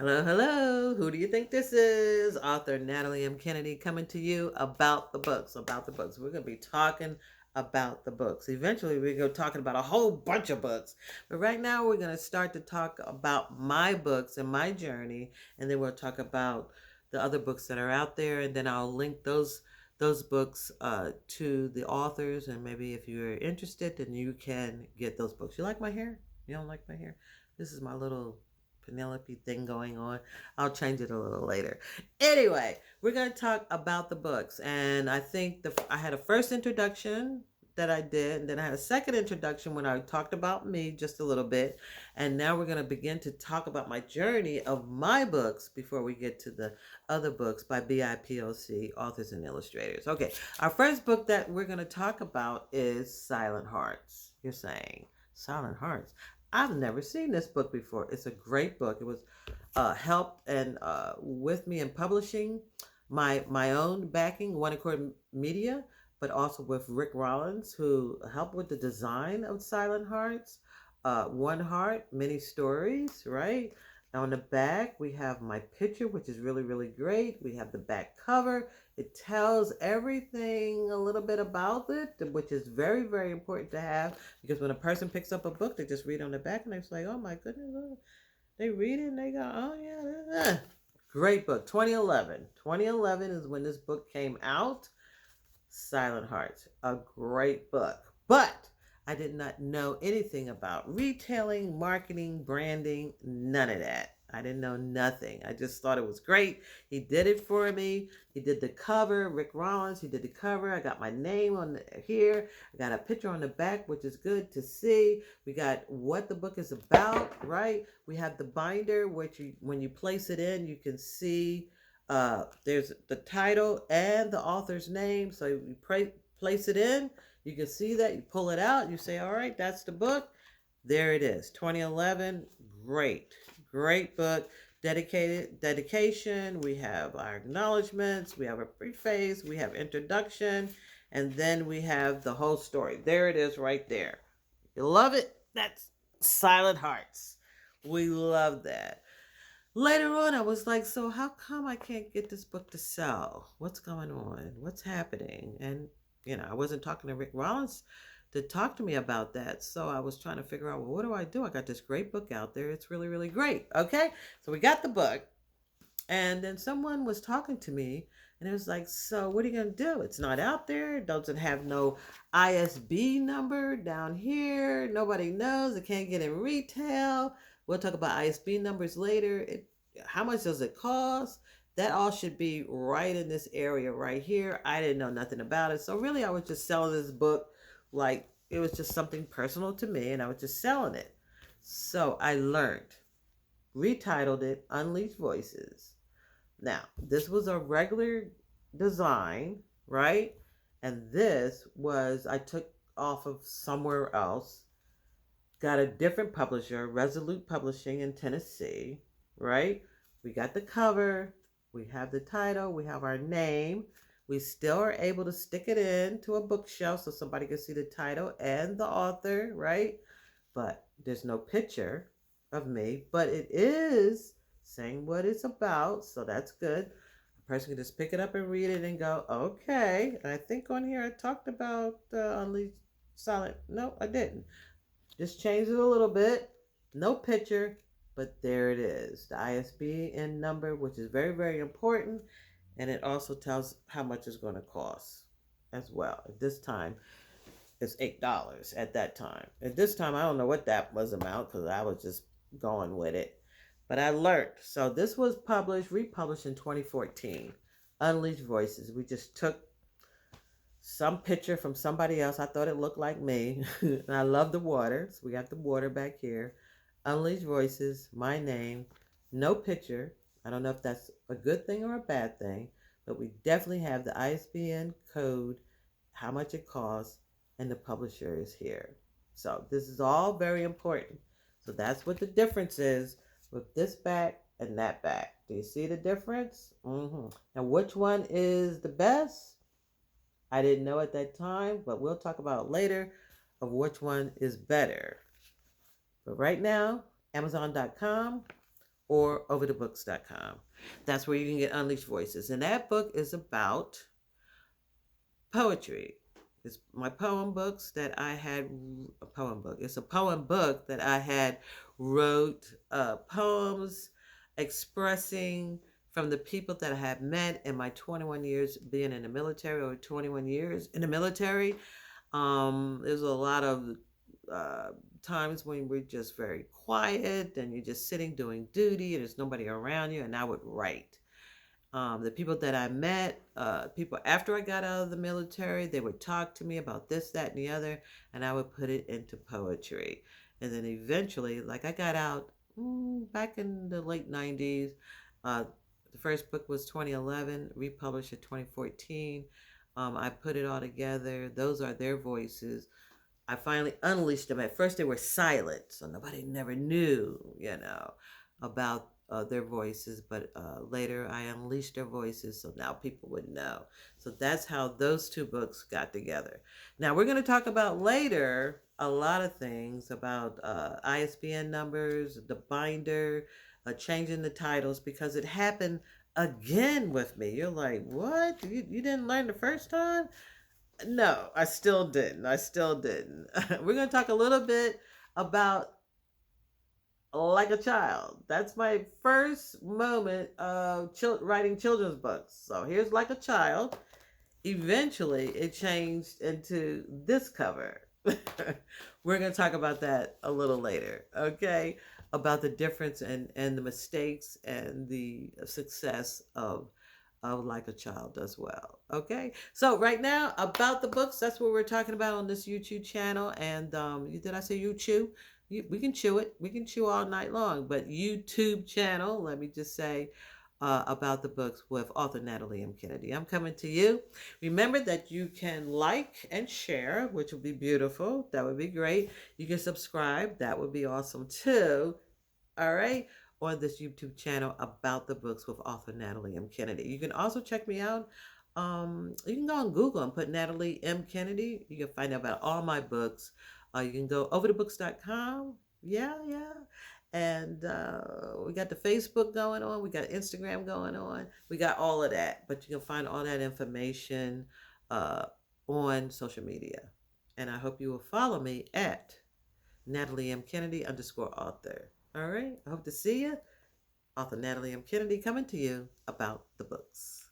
Hello, hello. Who do you think this is? Author Natalie M. Kennedy coming to you about the books. About the books. We're going to be talking about the books. Eventually, we're going to be talking about a whole bunch of books. But right now, we're going to start to talk about my books and my journey. And then we'll talk about the other books that are out there. And then I'll link those books to the authors. And maybe if you're interested, then you can get those books. You like my hair? You don't like my hair? This is my little Penelope thing going on. I'll change it a little later. Anyway, we're going to talk about the books. And I think I had a first introduction that I did, and then I had a second introduction when I talked about me just a little bit. And now we're going to begin to talk about my journey of my books before we get to the other books by BIPOC, authors and illustrators. Okay, our first book that we're going to talk about is Silent Hearts. You're saying, Silent Hearts. I've never seen this book before. It's a great book. It was helped and with me in publishing my own backing, One Accord Media, but also with Rick Rollins, who helped with the design of Silent Hearts. One Heart, Many Stories, right? On the back, we have my picture, which is really, really great. We have the back cover. It tells everything a little bit about it, which is very, very important to have because when a person picks up a book, they just read on the back and they're like, oh my goodness, they read it and they go, oh yeah. Great book. 2011. 2011 is when this book came out. Silent Hearts, a great book. But I did not know anything about retailing, marketing, branding, none of that. I didn't know nothing. I just thought it was great. He did it for me. He did the cover, Rick Rollins. He did the cover. I got my name on here. I got a picture on the back, which is good to see. We got what the book is about, right? We have the binder, which when you place it in, you can see there's the title and the author's name. So you place it in, you can see that. You pull it out, you say, all right, that's the book. There it is, 2011. Great, great book. Dedication. We have our acknowledgments. We have a preface. We have introduction. And then we have the whole story. There it is right there. You love it? That's Silent Hearts. We love that. Later on, I was like, so how come I can't get this book to sell? What's going on? What's happening? And, I wasn't talking to Rick Rollins to talk to me about that. So I was trying to figure out, well, what do I do? I got this great book out there. It's really, really great. Okay. So we got the book. And then someone was talking to me and it was like, so what are you going to do? It's not out there. It doesn't have no ISB number down here. Nobody knows. It can't get in retail. We'll talk about ISB numbers later. How much does it cost? That all should be right in this area right here. I didn't know nothing about it. So really, I was just selling this book like it was just something personal to me and I was just selling it. So I learned, retitled it Unleashed Voices. Now, this was a regular design, right? And this was, I took off of somewhere else, got a different publisher, Resolute Publishing in Tennessee, right? We got the cover, we have the title, we have our name. We still are able to stick it in to a bookshelf so somebody can see the title and the author, right? But there's no picture of me, but it is saying what it's about, so that's good. A person can just pick it up and read it and go, okay. And I think on here I talked about Unleashed Silent. No, I didn't. Just changed it a little bit. No picture, but there it is. The ISBN number, which is very, very important. And it also tells how much it's going to cost as well. At this time, it's $8 at that time. At this time, I don't know what that was about because I was just going with it. But I learned. So this was republished in 2014. Unleashed Voices. We just took some picture from somebody else. I thought it looked like me. And I love the water. So we got the water back here. Unleashed Voices, my name, no picture. I don't know if that's a good thing or a bad thing, but we definitely have the ISBN code, how much it costs, and the publisher is here. So this is all very important. So that's what the difference is with this back and that back. Do you see the difference? And which one is the best? I didn't know at that time, but we'll talk about later of which one is better. But right now, Amazon.com, or overthebooks.com. That's where you can get Unleashed Voices. And that book is about poetry. It's my poem books that I had, a poem book. It's a poem book that I had wrote poems expressing from the people that I have met in my 21 years being in the military, or 21 years in the military. There's a lot of uh, times when we're just very quiet and you're just sitting doing duty and there's nobody around you, and I would write. The people that I met, people after I got out of the military, they would talk to me about this, that, and the other, and I would put it into poetry. And then eventually, like I got out back in the late 90s. Uh, the first book was 2011, republished in 2014. I put it all together. Those are their voices. I finally unleashed them. At first, they were silent, so nobody never knew, about their voices. But later, I unleashed their voices, so now people would know. So that's how those two books got together. Now we're going to talk about later a lot of things about ISBN numbers, the binder, changing the titles, because it happened again with me. You're like, what? You didn't learn the first time? No, I still didn't. I still didn't. We're going to talk a little bit about Like a Child. That's my first moment of writing children's books. So here's Like a Child. Eventually, it changed into this cover. We're going to talk about that a little later, okay? About the difference and the mistakes and the success of Like a Child as well. Okay, so right now about the books, that's what we're talking about on this YouTube channel. And did I say you chew? We can chew it. We can chew all night long. But YouTube channel, let me just say about the books with author Natalie M. Kennedy. I'm coming to you. Remember that you can like and share, which would be beautiful. That would be great. You can subscribe. That would be awesome too. All right, on this YouTube channel about the books with author Natalie M. Kennedy. You can also check me out. You can go on Google and put Natalie M. Kennedy. You can find out about all my books. You can go overthebooks.com. Yeah, yeah. And we got the Facebook going on. We got Instagram going on. We got all of that. But you can find all that information uh, on social media. And I hope you will follow me at Natalie M. Kennedy _author. All right. I hope to see you. Author Natalie M. Kennedy coming to you about the books.